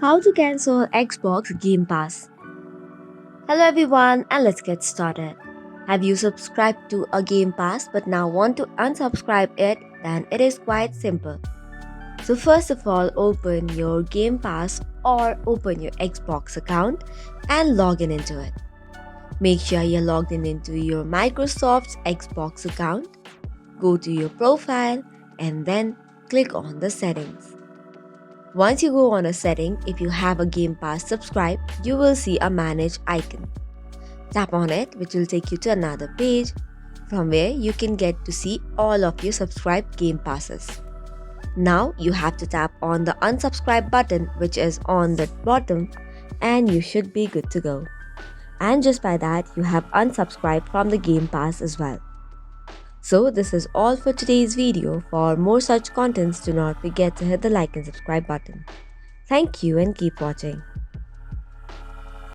How to cancel Xbox Game Pass. Hello everyone, and let's get started. Have you subscribed to a Game Pass but now want to unsubscribe it? Then it is quite simple. So first of all, open your Game Pass or open your Xbox account and log in into it. Make sure you're logged in into your Microsoft's Xbox account. Go to your profile and then click on the settings. Once you go on a setting, if you have a Game Pass subscribe, you will see a manage icon. Tap on it, which will take you to another page from where you can get to see all of your subscribed Game Passes. Now you have to tap on the unsubscribe button, which is on the bottom, and you should be good to go. And just by that, you have unsubscribed from the Game Pass as well. So this is all for today's video. For more such contents, do not forget to hit the like and subscribe button. Thank you and keep watching.